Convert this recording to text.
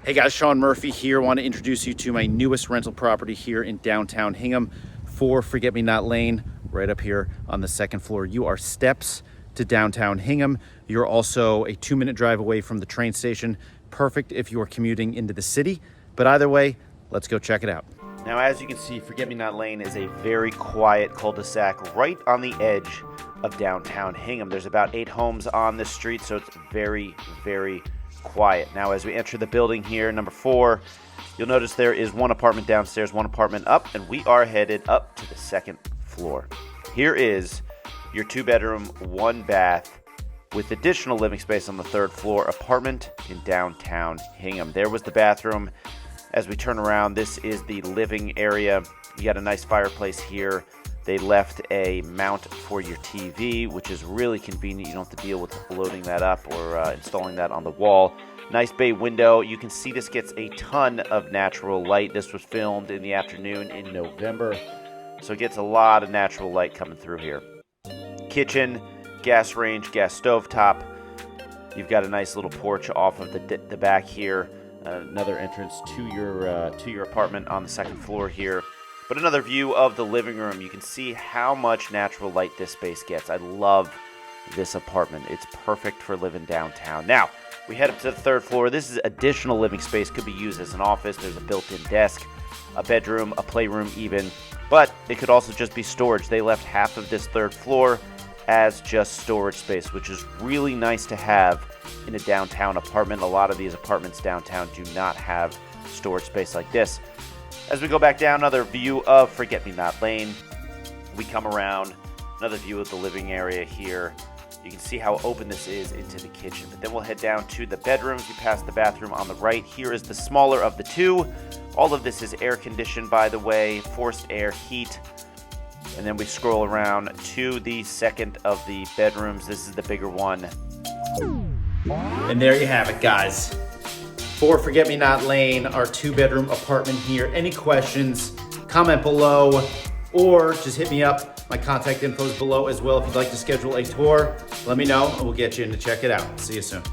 Hey guys, Sean Murphy here. Want to introduce you to my newest rental property here in downtown Hingham, 4 Forget-Me-Not Lane, right up here on the second floor. You are steps to downtown Hingham. You're also a 2-minute drive away from the train station. Perfect if you are commuting into the city. But either way, let's go check it out. Now, as you can see, Forget-Me-Not Lane is a very quiet cul-de-sac right on the edge of downtown Hingham. There's about 8 homes on this street, so it's very, very quiet. Now, as we enter the building here, number 4, you'll notice there is 1 apartment downstairs, 1 apartment up, and we are headed up to the second floor. Here is your 2-bedroom, 1 bath with additional living space on the 3rd floor apartment in downtown Hingham. There was the bathroom. As we turn around, this is the living area. You got a nice fireplace here. They left a mount for your TV, which is really convenient. You don't have to deal with loading that up or installing that on the wall. Nice bay window. You can see this gets a ton of natural light. This was filmed in the afternoon in November, so it gets a lot of natural light coming through here. Kitchen, gas range, gas stove top. You've got a nice little porch off of the back here. Another entrance to your apartment on the second floor here. But another view of the living room. You can see how much natural light this space gets. I love this apartment. It's perfect for living downtown. Now, we head up to the 3rd floor. This is additional living space. Could be used as an office. There's a built-in desk, a bedroom, a playroom even. But it could also just be storage. They left half of this 3rd floor as just storage space, which is really nice to have in a downtown apartment. A lot of these apartments downtown do not have storage space like this. As we go back down, another view of Forget-Me-Not Lane. We come around, another view of the living area here. You can see how open this is into the kitchen. But then we'll head down to the bedrooms. We pass the bathroom on the right. Here is the smaller of the 2. All of this is air conditioned, by the way, forced air heat. And then we scroll around to the second of the bedrooms. This is the bigger one. And there you have it, guys. 4 Forget-Me-Not Lane, our 2-bedroom apartment here. Any questions, comment below, or just hit me up. My contact info is below as well. If you'd like to schedule a tour, let me know and we'll get you in to check it out. See you soon.